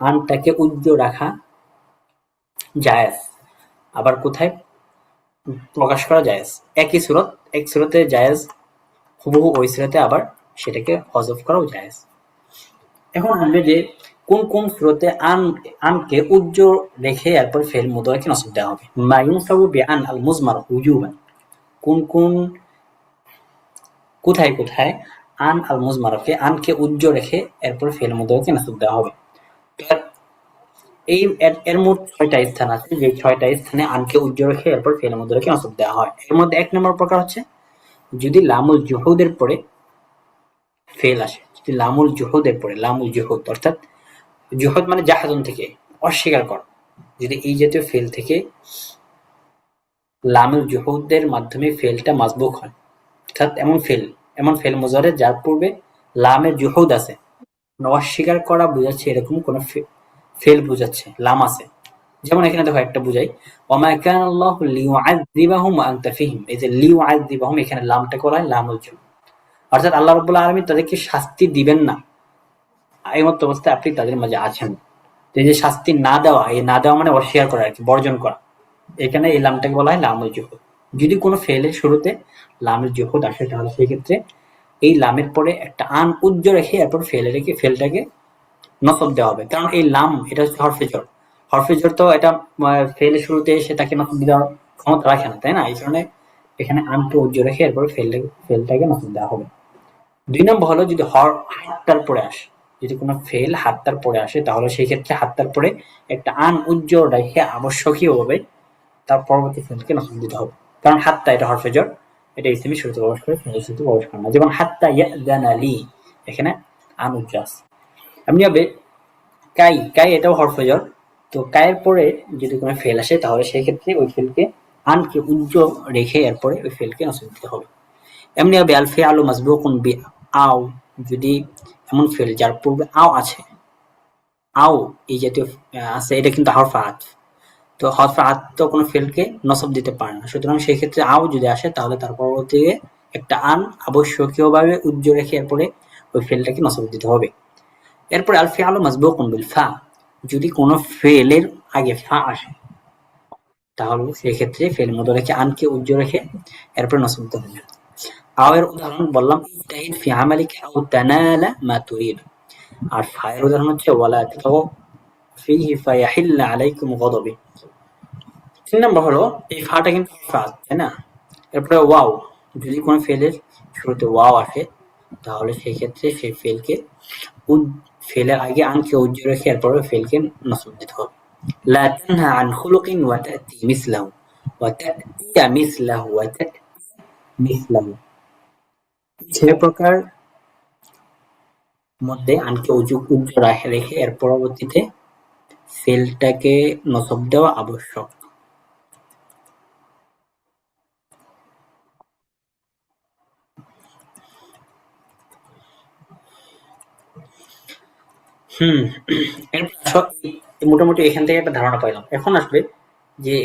আনটাকে উজ্জ্বল রাখা জায়েজ, আবার কোথায় প্রকাশ করা জায়েজ। একই সুরত, এক সুরতে জায়েজ, হুবহু ওই সুরতে আবার সেটাকে হযফ করাও জায়েজ। এখন আসবে যে কোন কোন সুরতে আনকে উজ্জ্বল রেখে এরপর ফেল মুদারিকে নসব দেওয়া হবে। মা ইউনসাবু বিআন আল মুজমারা উজুবান, কোথায় কোথায় আন আল মুজমারাকে আনকে উজ্জ্বল রেখে এরপর ফেল মুদারিকে নসব দেওয়া হবে। এই এর মোট ৬টা স্থান আছে, যে ৬টা স্থানে আনকে উজ্জ্বল রেখে এরপর ফেল মুদারিকে নসব দেওয়া হয়। এর মধ্যে ১ নম্বর প্রকার হচ্ছে যদি লামুল জুহুদের পরে ফেল আসে, যদি লামুল জুহুদের পরে, লামুল জুহুদ অর্থাৎ জুহুদ মানে জাহাদুন থেকে অস্বীকার করা, যদি এই জাতীয় ফেল থেকে লামুল জুহুদের মাধ্যমে ফেলটা মাসবুক হয়, অর্থাৎ এমন ফেল মুজারে যার পূর্বে লামের জুহুদ আছে, অস্বীকার করা বোঝাচ্ছে, এরকম কোন ফেল বোঝাচ্ছে, লাম আছে। যেমন এখানে দেখো একটা বুঝাই, ওয়ামা কানা আল্লাহু লিউআযযিবাহুম ওয়া আনতা ফীহিম, এই যে লিউআযযিবাহুম এখানে লামটা করা হয় লামুল জুহুদ, অর্থাৎ আল্লাহ রাব্বুল আলামিন তাদেরকে শাস্তি দিবেন না, এই মত অবস্থায় আপনি তাদের মাঝে আছেন। এই যে শাস্তি না দেওয়া, এই না দেওয়া মানে অস্বীকার করা আর কি, বর্জন করা। এখানে এই লামটাকে বলা হয় লামুল জুহুদ। যদি কোনো ফেলের শুরুতে লামের জুহুদ আসে তাহলে সেই ক্ষেত্রে এই লামের পরে একটা আন উজ্জ্বল রেখে এরপর ফেলটাকে নসব দেওয়া হবে, কারণ এই লাম এটা হচ্ছে হরফে-জর। হরফে-জর তো এটা ফেলের শুরুতে এসে তাকে নসব দেওয়ার ক্ষমতা রাখে না, তাই না? এই কারণে এখানে আনকে উজ্জ্বল রেখে এরপর ফেলটাকে নসব দেওয়া হবে। ২ নম্বর হলো যদি হাতটার পরে আসে, যদি কোনো ফেল হাতটার পরে আসে তাহলে সেই ক্ষেত্রে হাতটার পরে একটা আন উজ্জ্বল রেখে আবশ্যকীয়ভাবে তার পরবর্তী ফেলকে নসব দিতে হবে, কারণ হাতটা এটা হরফে-জর, এটা ইসমি শুরুতে প্রবেশ করে ফেলের শুরুতে প্রবেশ করে না। যেমন হাত্তা ইয়াযানা লি, এখানে আন উজ্জ্বল আছে। এমনি হবে কাই এটাও হরফে-জর, তো কায়ের পরে যদি কোনো ফেল আসে তাহলে সেই ক্ষেত্রে ওই ফেলকে আনকে উজ্জ্বল রেখে এরপরে ওই ফেলকে নসব দিতে হবে। এমনি হবে আল ফিআলু মাসবুকুন বি আও, যদি এমন ফেল যার পূর্বে আও আছে, আও এই জাতীয় আছে, এটা কিন্তু হরফে আতফ, তো হরফে আতফ তো কোনো ফেলকে নসব দিতে পারে না, সুতরাং সেই ক্ষেত্রে আও যদি আসে তাহলে তার পরবর্তীতে একটা আন আবশ্যকীয়ভাবে উজ্জ্বল রেখে এরপরে ওই ফেলটাকে নসব দিতে হবে। এরপরে আল ফিআলু মাসবুকুন বিল ফা, যদি কোনো ফেলের আগে ফা আসে, তাহলে সেক্ষেত্রে ফেল মুদারিকে আনকে উজ্জ্ব রেখে এরপর নসব দিতে হবে। আও এর উদাহরণ বললাম, ইজতাহিদ ফি আমালিকা আও তানালা মা তুরিদ। আর ফা এর উদাহরণ হচ্ছে ওয়ালা তাতাও ফিহি ফায়াহিল্লা আলাইকুম গদবি। ৩ নম্বর হলো এই ফাটা কিন্তু ফা, তাই না? এরপরে ওয়াও, যদি কোনো ফেলের শুরুতে ওয়াও আসে তাহলে সেই ক্ষেত্রে সেই ফেলকে ফেলের আগে আনকে উজ্জ্ব রেখে এরপরে ফেলকে নসব দিতে হবে। লা তানহা আন খুলুকিন ওয়া তা'তি মিসলাহু ওয়া তা'তিয়া মিসলাহু ওয়া তা'তি মিসলাহু। ৬ প্রকার মধ্যে আনকে উজ্জ্ব রেখে এর পরবর্তীতে ফেলটাকে নসব দেওয়া আবশ্যক। এরপর মোটামুটি এখান থেকে একটা ধারণা পাইলাম। এখন আসবে যে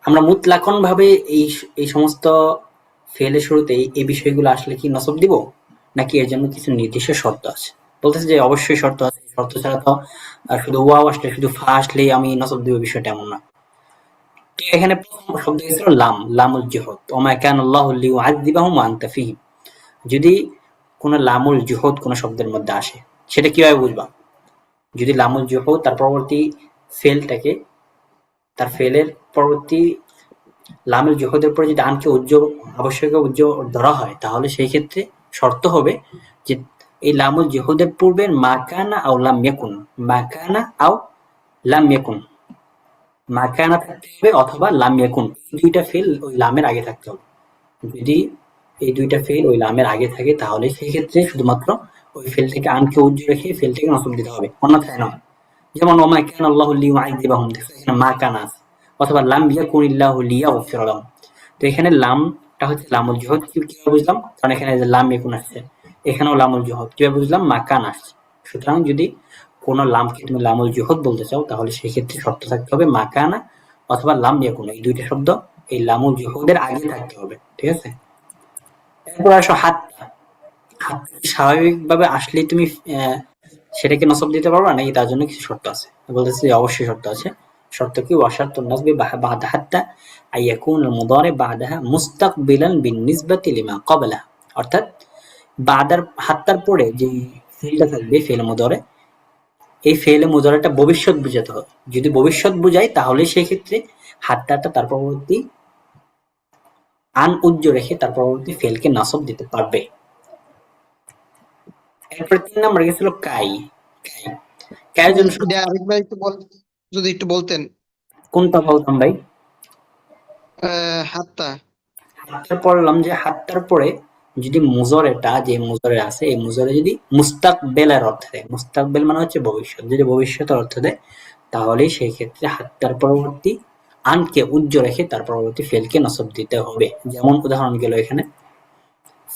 আমরা মুতলাকন ভাবে এই সমস্ত ফেলের শুরুতে এই বিষয়গুলো আসলে কি নসব দিব, নাকি এর জন্য কিছু নির্দিষ্ট শর্ত আছে? বলতেছে যে অবশ্যই শর্ত আছে, শর্ত ছাড়া তো শুধু ওয়াও আসলে শুধু ফা আসলেই আমি নসব দিব বিষয়টা এমন না। তো এখানে প্রথম শব্দ ছিল লাম, লামুল জুহুদ, ওমা কানা আল্লাহু লিইউআযযিবাহুম ওয়া আনতা ফীহিম। যদি কোনো লামুল জুহুদ কোনো শব্দের মধ্যে আসে সেটা কিভাবে বুঝবা? যদি লামুল জুহুদ তার পরবর্তী ফেলটাকে তার ফেলের পরবর্তী লামুল জুহুদের পরে যদি আনকে আবশ্যক উজ্জ্ব ধরা হয় তাহলে সেই ক্ষেত্রে শর্ত হবে যে এই লামুল জুহুদের পূর্বের মাকানা আও লাম ইয়াকুন, মাকানা আও লাম ইয়াকুন, মাকানা থাকতে হবে অথবা লাম ইয়াকুন, এই দুইটা ফেল ওই লামের আগে থাকতে হবে। যদি এই দুইটা ফেল ওই লামের আগে থাকে তাহলে সেই ক্ষেত্রে শুধুমাত্র ওই ফেলটাকে আনকে উজ্জ্ব রেখে ফেলটাকে নসব দিতে হবে, অন্যথায় নয়। যেমন ওমা কানা আল্লাহু লিইউআযযিবাহুম, এখানে মা কানা আছে, অথবা লাম ইয়াকুনিল্লাহু লিয়াগফিরা লাহুম। তো এখানে লামটা হচ্ছে লামুল জুহুদ, কিভাবে বুঝলাম? কারণ এখানে যে লাম ইয়াকুন আসছে, এখানেও লামুল জুহুদ, কিভাবে বুঝলাম? মা কানা আসছে। সুতরাং যদি কোনো লামকে তুমি লামুল জুহুদ বলতে চাও তাহলে সেই ক্ষেত্রে শর্ত থাকতে হবে মা কানা অথবা লাম ইয়াকুন, এই দুইটা শব্দ এই লামুল জুহুদের আগে থাকতে হবে, ঠিক আছে? এরপর আসো হাত্তা। হাত্তা কি স্বাভাবিকভাবে আসলেই তুমি সেটাকে নসব দিতে পারবা, নাকি তার জন্য কিছু শর্ত আছে? বলতেছে যে অবশ্যই শর্ত আছে। শর্ত কি? ওয়াশারতুন নাসবি বা'দা হাত্তা আইয়াকুন আল মুদারি বা'দাহা মুস্তাকবিলান বিন-নিসবাতি লিমা ক্বাবলাহা। অর্থাৎ হাত্তার পরে যে ফেলটা থাকবে ফেল মুদারি, এই ফেল মুদারিটা ভবিষ্যৎ বুঝাতে হবে। যদি ভবিষ্যৎ বুঝায় তাহলে সেই ক্ষেত্রে হাত্তাটা তার পরবর্তী আন উজ্জ্ব রেখে তার পরবর্তী ফেলকে নসব দিতে পারবে। এরপরে ৩ নম্বরে গেছিল কাই। কাই কায়ের জন্য
এটা আরেকবার যদি একটু বলতেন।
কোনটা বলতাম ভাই?
হাত্তা।
হাত্তার পড়লাম যে হাত্তার পরে যদি মুজরেটা যে মুজরে আছে এই মুজরে যদি মুস্তাকবেলের অর্থ দেয়, মুস্তাকবেল মানে হচ্ছে ভবিষ্যৎ, যদি ভবিষ্যতের অর্থ দেয় তাহলে সেই ক্ষেত্রে হাত্তার পরবর্তী আনকে উজ্জ্ব রেখে তার পরবর্তী ফেলকে নসব দিতে হবে। যেমন উদাহরণ গেল এখানে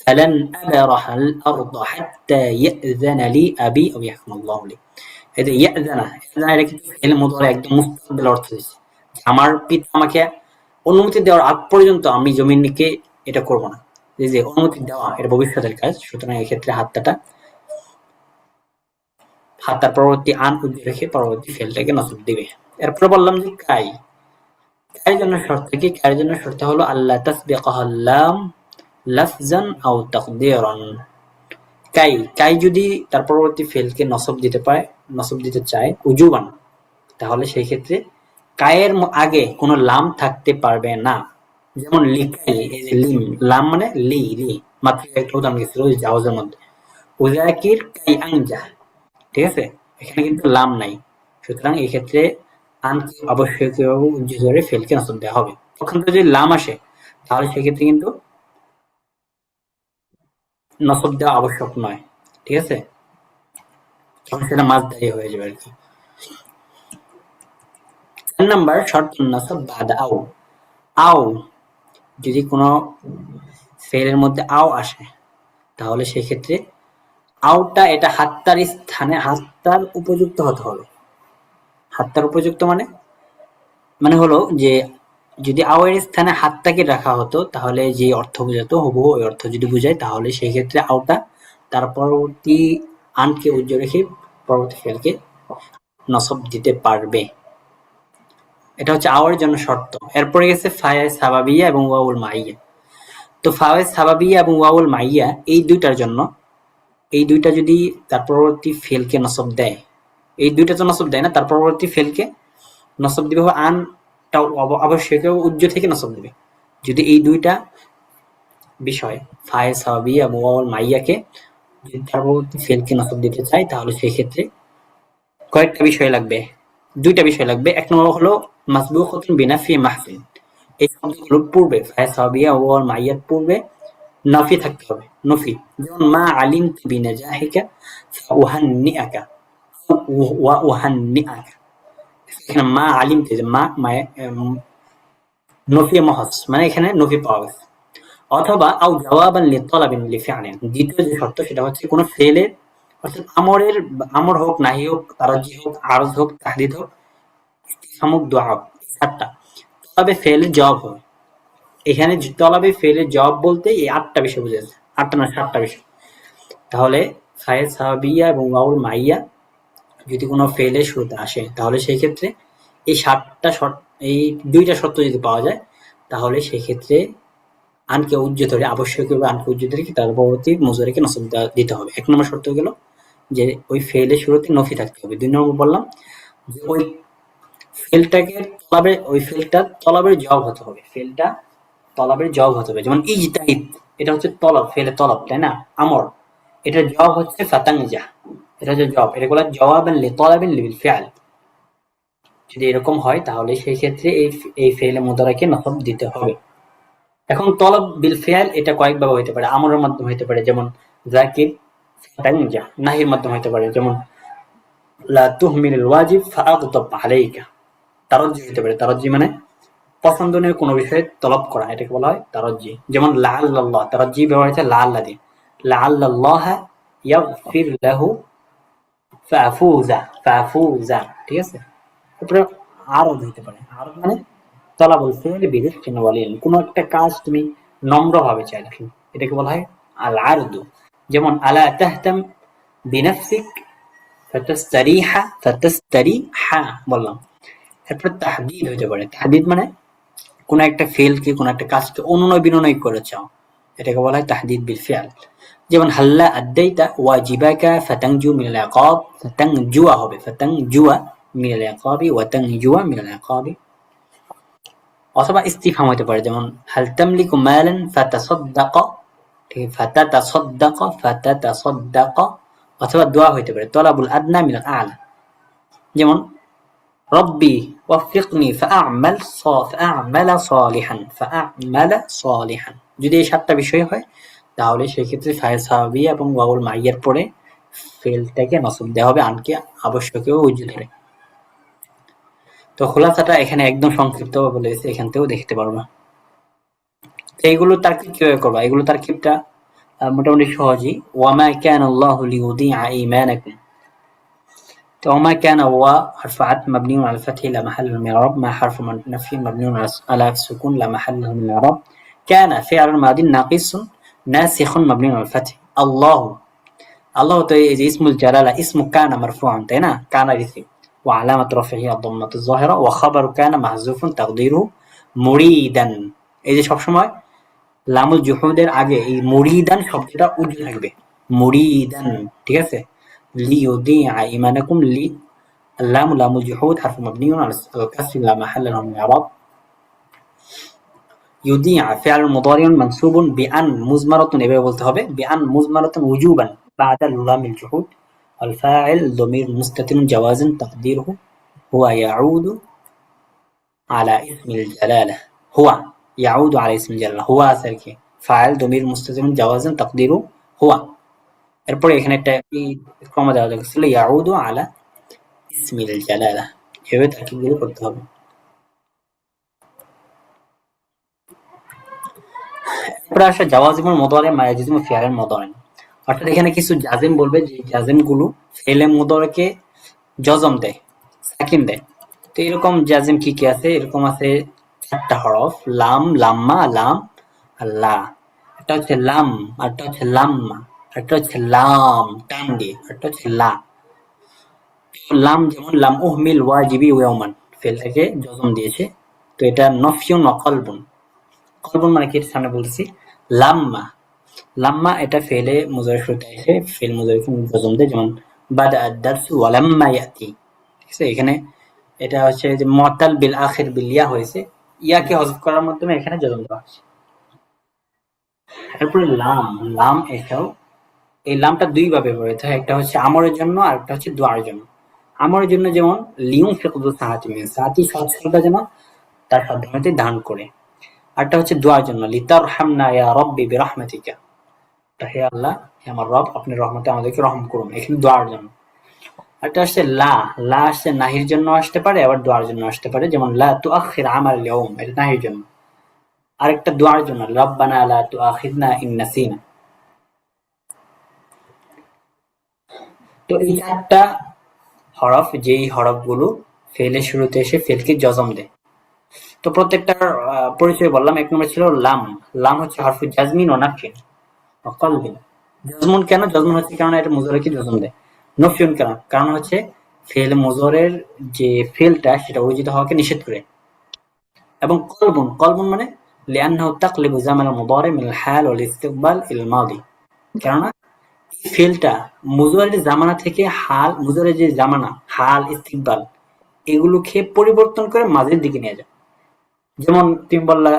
فلن أبرح الأرض حتى يأذن لي أبي أو يحكم الله لي। এই যে ইয়াজানা, ইয়াজানা এটা কিন্তু ফেল মুদারি একদম মুস্তাকবিল অর্থ দিচ্ছে। আমার পিতা আমাকে অনুমতি দেওয়ার আগ পর্যন্ত আমি জমিনকে এটা করব না। এই যে অনুমতি দেওয়া এটা ভবিষ্যতের কাজ, সুতরাং এক্ষেত্রে হাত্তার পরবর্তী আন উজ্জ্ব রেখে পরবর্তী ফেলটাকে নসব দিবে। এরপরে বললাম যে কাই। কায়ের জন্য শর্ত কি? কায়ের জন্য শর্ত হলো আল্লা তাসবিকাহা লাম লাফজান আও তাকদীরান। কাই কাই যদি তার পরবর্তী ফেলকে নসব দিতে চায় উজুবান, তাহলে সেই ক্ষেত্রে কায়ের আগে কোনো লাম থাকতে পারবে না। যেমন লিকাই, এই যে লিম, লাম মানে লি লি, মাত্র একটা উদাহরণ গেছিল ওই জাওয়াজের মধ্যে, উযাকির কাই আনজাহ, ঠিক আছে? এখানে কিন্তু লাম নাই, সুতরাং এই ক্ষেত্রে আনকে আবশ্যকীয়ভাবে উজ্জ্ব করে ফেলকে নসব দেওয়া হবে। তখন যদি লাম আসে তাহলে সেক্ষেত্রে কিন্তু নসব দেওয়া আবশ্যক নয়, ঠিক আছে? তখন সেটা মাসদারি হয়ে যাবে আর কি। ৪ নাম্বার শর্তুন নাসব বাদা আও। আও যদি কোনো ফেলের মধ্যে আও আসে তাহলে সেক্ষেত্রে আওটা এটা হাত্তার স্থানে হাত্তার উপযুক্ত হতে হবে। হাত্তার উপযুক্ত মানে মানে হলো যে যদি আও এর স্থানে হাত্তাকে রাখা হতো তাহলে যে অর্থ বোঝাতো হুবহু ওই অর্থ যদি বুঝায় তাহলে সেই ক্ষেত্রে আওটা তার পরবর্তী আনকে উজ্জ্ব রেখে পরবর্তী ফেলকে নসব দিতে পারবে। এটা হচ্ছে আওয়ার জন্য শর্ত। এরপরে গেছে ফায়ে সাবাবিয়া এবং ওয়াউল মাইয়া। তো ফায়ে সাবাবিয়া এবং ওয়াউল মাইয়া এই দুইটার জন্য, এই দুইটা যদি তার পরবর্তী ফেলকে নসব দেয়, এই দুইটা তো নসব দেয় না, তার পরবর্তী ফেলকে নসব দিবে আনটাও অবশ্যই উজ্জ থেকে নসব দিবে। যদি এই দুইটা বিষয় ফায়ে সাবাবিয়া এবং ওয়াউল মাইয়াকে যদি তার পরবর্তী ফেলকে নসব দিতে চাই, তাহলে সেই ক্ষেত্রে কয়েকটা বিষয় লাগবে, দুইটা বিষয় লাগবে। এক নম্বর হলো মাসবুকাতুন বিনাফি মাহফিল, এই শব্দগুলোর পূর্বে ফায়ে সাবাবিয়া ও ওয়াউল মাইয়ার পূর্বে নাফি থাকতে হবে, নফি। যেমন মা আলিমতু বিনাজাহিকা ফাউহান্নিআকা ওয়া উহান্নিআকা। এখানে মা আলিমতু, যে মা মায়ে নফি মহজ, মানে এখানে নফি পাওয়া গেছে। অথবা আও জাওয়াবান লিতালাবিন লিফিআলিন, দ্বিতীয় যে শর্ত সেটা হচ্ছে কোনো ফেলের, অর্থাৎ আমর হোক, নাহি হোক, তারাজি হোক, আরজ হোক, তাহদিদ হোক, ইসতিফহাম হোক, দুআ হোক, সাতটা তবে ফেলের জবাব হবে। এখানে তলাবে ফেলের জবাব বলতে এই 8টা বিষয় বোঝাচ্ছে, 8টা না 7টা বিষয়। তাহলে ফায়ে সাহাবিয়া এবং ওয়াউল মাইয়া যদি কোনো ফেলের শুরুতে আসে, তাহলে সেই ক্ষেত্রে এই 7টা শর্ত, এই 2টা শর্ত যদি পাওয়া যায়, তাহলে সেই ক্ষেত্রে আনকে উজ্জ ধরে, আবশ্যকীয়ভাবে আনকে উজ্জ ধরে কি তার পরবর্তী মুজারিকে নসব দিতে হবে। 1 নম্বর শর্ত গেল যে ওই ফেলের শুরুতে নফি থাকতে হবে। 2 নম্বর বললাম যে ওই ফেলটাকে ওই ফেলটা তলাবের জবাব হতে হবে, ফেলটা তলাবের জবাব হতে হবে। যেমন ইজতাহিদ, এটা হচ্ছে তলব, ফেলে তলব, তাই না, আমর। এটার জবাব হচ্ছে ফাতানজা, এটা হচ্ছে জবাব, এটা বলা জওয়াবান লিতালাবিন লিল ফিআল। যদি এরকম হয়, তাহলে সেই ক্ষেত্রে এই ফেলে মুদারাকে নসব দিতে হবে। এখন তলব বিল ফিআল এটা কয়েকভাবে হতে পারে, আমরের মাধ্যমে হতে পারে, যেমন যাকির ফাতানজা। নাহির মাধ্যমে হতে পারে, যেমন লা তুহমিলুল ওয়াজিব ফাআগদাব আলাইকা। তারজ্জি হতে পারে, তারজ্জি মানে পছন্দনীয় কোনো বিষয়ে তলব করা, এটাকে বলা হয় তারজ্জি। যেমন লাআল্লাল্লাহ, তারজ্জি ব্যবহার হচ্ছে লাআল্লা দিয়ে, লাআল্লাল্লাহা ইয়াগফির লাহু ফাফুজা, ঠিক আছে। তারপরে আরদ হতে পারে, আরদ মানে তলাবুল ফি'ল বিরিফকিন ওয়ালিন, কোনো একটা কাজ তুমি নম্রভাবে চাইলে, এটাকে বলা হয় আল আরদু। যেমন আলা তাহতাম বিনাফসিক ফাতাস্তারিহা বললাম। এরপর তাহদিদ হতে পারে, তাহদিদ মানে কোন একটা ফেলকে, কোন একটা কাজকে অনুনয় বিনয় করে চাও, এটাকে বলা হয় তাহদিদ বিল ফিআল। যেমন হাল্লা আদাইতা ওয়াজিবাকা ফাতানজু মিনাল ইকাব, ফাতানজুয়া হবে, ফাতানজুয়া মিনাল ইকাবি ওয়া তানজুয়া মিনাল ইকাবি। অথবা ইস্তিফহাম হতে পারে, যেমন হাল তামলিকু মালান ফাতাসাদদাকা, ঠিক আছে, ফাতাতাসাদদাকা। অথবা দোয়া হতে পারে, তলাবুল আদনা মিনাল আ'লা। যেমন রব্বি ওয়াফিকনি ফাআ'মালা সালিহান। যদি এই 7টা বিষয় হয়, তাহলে সেই ক্ষেত্রে ফায়ে সাহাবিয়া এবং ওয়াউল মাইয়ার পরে ফেলটাকে নসব দেওয়া হবে আনকে আবশ্যকীয় উজ্জ ধরে। তো খোলাসাটা এখানে একদম সংক্ষিপ্তভাবে বলে দিয়েছে, এখান থেকেও দেখতে পারবা। এইগুলো তারকিব কিভাবে করবা, এগুলো তারকিবটা মোটামুটি সহজই। ওয়ামা কানাল্লাহু লিইউদিআ ঈমানাকুম। তো ওমা কানা ওয়া حرف عطف مبني على الفتح لا محل له من الإعراب، ما حرف نفي مبني على السكون لا محل له من الإعراب. كان فعل ماضي ناقص ناسخ مبني على الفتح. الله، الله তো এই যে ইসমুল জালালা, ইসমু কানা মারফুআন, তাই না, কানা ইসম وعلامة رفعه الضمة الظاهرة وخبر كان محذوف تقديره মুরিদান। এই যে সবসময় লামুল জুহুদের আগে এই মুরিদান শব্দটা উজ্জ্ব থাকবে, মুরিদান, ঠিক আছে। লিইউদিআ ঈমানাকুম, লি اللام لام الجحود حرف مبني على الكسر لا محل له من الإعراب. يوديع فعل مضارع منصوب بأن مزمرة، এভাবে বলতে হবে, بأن مزمرة وجوبا بعد لام الجحود. الفاعل ضمير مستتر جوازا تقديره هو يعود على اسم الجلالة، هو يعود على اسم الجلالة، هو আসলে ফাইল ضمير مستتر جوازا تقديره هو। এরপর এখানে একটা কমা দেওয়া ছিল, يعود على ইসমিল জালালা, এভাবে তারকিবগুলো করতে হবে। এরপরে আসে জাওয়াজিমুল মুদারি মা ইয়াজিমু ফিআল মুদারি। অর্থাৎ এখানে কিছু জাজিম বলবে, যে জাজিমগুলো ফেলে মুদারিকে জজম দেয়, সাকিন দেয়। তো এরকম জাজিম কি কি আছে, এরকম আছে 4টা হরফ, লাম, লাম্মা, লাম আর লা। একটা হচ্ছে লাম, আরটা হচ্ছে লাম্মা, আরটা হচ্ছে লাম টান দিয়ে, আরটা হচ্ছে লা। লাম যেমন লাম উহমিল ওয়াজিবি ইয়াওমান, ফেলটাকে জজম দিয়েছে, তো এটা নফিউন ওয়া কলবুন। কলবুন মানে কি, সামনে বলতেছি। লাম্মা, লাম্মা এটা ফেলে মুজারের শুরুতে এসে ফেল মুজারিকে জজম দেয়, যেমন বাদা আদ-দারসু ওয়া লাম্মা ইয়াতি। ঠিক আছে, এখানে এটা হচ্ছে যে মুআত্তাল বিল আখির বিল ইয়া হয়েছে, ইয়াকে হযফ করার মাধ্যমে এখানে জজম দেওয়া হয়েছে। এরপরে লাম, লাম এটাও, এই লামটা দুই ভাবে ব্যবহৃত হয়, একটা হচ্ছে আমরের জন্য আর একটা হচ্ছে দোয়ার জন্য। আমরের জন্য যেমন লিউনফিক যু সাআতিন মিন সাআতি, সচ্ছলতা যেন তার সাধ্যমতে দান করে। আরটা হচ্ছে দোয়ার জন্য, লিতারহামনা ইয়া রাব্বি বিরহমাতিকা, হে আল্লাহ, হে আমার রব, আপনি রহমতে আমাদেরকে রহম করুন, এখানে দোয়ার জন্য। আরটা আসছে লা, লা আসছে নাহির জন্য আসতে পারে, আবার দোয়ার জন্য আসতে পারে, যেমন লা তুআখির আমাল ইয়াউম, এটা নাহির জন্য। আরেকটা দোয়ার জন্য, রব্বানা লা তুআখিযনা ইন নাসিনা। তো এই চারটা হরফ, যেই হরফগুলো ফেলের শুরুতে এসে ফেলকে জজম দেয়। তো প্রত্যেকটার পরিচয় বললাম। এক নম্বর ছিল লাম, লাম হচ্ছে হরফু জাজমিন ও নাফিন ও কলবিন। জজমুন কেন? জজমুন হচ্ছে কারণ এটা মুজহরকে জজম দেয়। নফিউন কেন? কারণ হচ্ছে ফেল মুজহরের যে ফেলটা সেটা অর্জিত হওয়াকে নিষেধ করে। এবং কলবুন, কলবুন মানে লিআন্নাহু তাকলিবু জামাল মুদারি মিনাল হাল ওয়াল ইস্তিকবাল ইল মাদি। কেননা এই ফেলটা মুজহরের জামানা থেকে হাল, মুজহরের যে জামানা, হাল, ইস্তিকবাল, এগুলোকে পরিবর্তন করে মাঝের দিকে নিয়ে যায়। যেমন তুমি বললা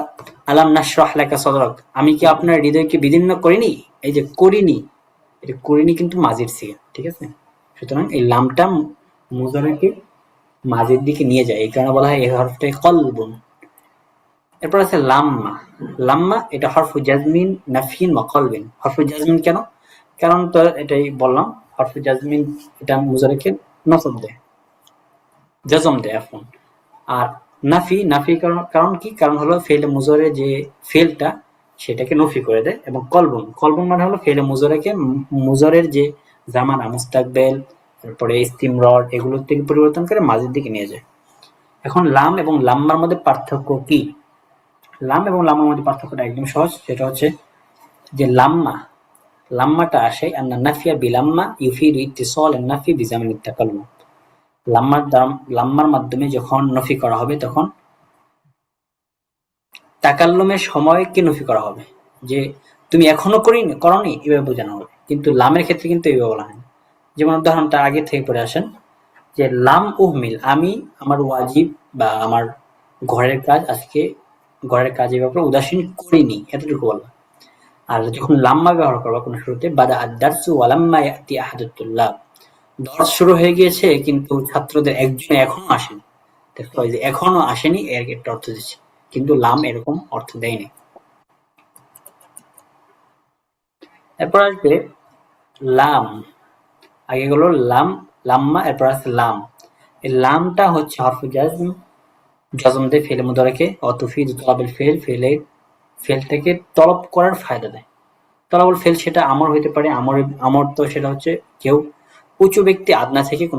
আলাম নাশরাহ লাকা সদরাক, আমি কি আপনার হৃদয়কে বিদীর্ণ করিনি? এই যে করিনি, এটা করিনি কিন্তু মাজির সিগা, ঠিক আছে? সুতরাং এই লামটা মুজারকে মাজির দিকে নিয়ে যায়, এই কারণে বলা হয় এই হরফটাকে কলবুন। এরপর আছে লাম্মা, লাম্মা এটা হরফু জাজমিন নাফিন ওয়া কলবিন। হরফু জাজমিন কেন? কারণ তো এটাই বললাম, হরফু জাজমিন এটা মুজারকে নসব দেয়, জজম দেয় এখন। আর নাফি, নাফি কারণ, কারণ কি? কারণ হলো ফেলে মুজরে যে ফেলটা সেটাকে নফি করে দেয়। এবং কলবুন, কলবুন মানে হলো ফেলে মুজরেকে মুজরের যে জামানা, মুস্তাকবেল, তারপরে ইস্তিমরর, এগুলোর থেকে পরিবর্তন করে মাঝের দিকে নিয়ে যায়। এখন লাম এবং লাম্মার মধ্যে পার্থক্য কি? লাম এবং লাম্মার মধ্যে পার্থক্যটা একদম সহজ, সেটা হচ্ছে যে লাম্মা, লাম্মাটা আসে আন্না নাফিয়া বিলাম্মা ইউফিদু ইত্তিসাল আন-নাফি বিজামিন আত-তাকাল্লুম। লাম্মার মাধ্যমে যখন নফি করা হবে তখন তাকাল্লুমের সময়কে নফি করা হবে, যে তুমি এখনো করনি, এভাবে বোঝানো হবে। কিন্তু লামের ক্ষেত্রে কিন্তু এইভাবে বলা হয় না। যেমন উদাহরণটা আগে থেকে পড়ে আসেন, যে লাম উহমিল, আমি আমার ওয়াজিব বা আমার ঘরের কাজ, আজকে ঘরের কাজের ব্যাপারে উদাসীন করিনি, এতটুকু বললাম। আর যখন লাম্মা ব্যবহার করবা কোনো শুরুতে, বাদা আদ-দারসু ওয়া লাম্মা ইয়াতি আহাদুত তুল্লাব, দর্স শুরু হয়ে গিয়েছে কিন্তু ছাত্রদের একজন এখনো আসেনি। দেখো এই যে এখনো আসেনি, এর একটা অর্থ দিচ্ছে, কিন্তু লাম এরকম অর্থ দেয়নি। এরপর আসবে লাম, আগে গেলো লাম, লাম্মা, এরপর আছে লাম। এই লামটা হচ্ছে হরফ জাজম, জজম দেয় ফেলে মুদারিকে, অতুফিদু তলবের ফেল, ফেলটাকে তলব করার ফায়দা দেয়। তলবুল ফেল সেটা আমর হইতে পারে, আমর তো সেটা হচ্ছে কেউ উঁচু ব্যক্তি আদনা থেকে কোনো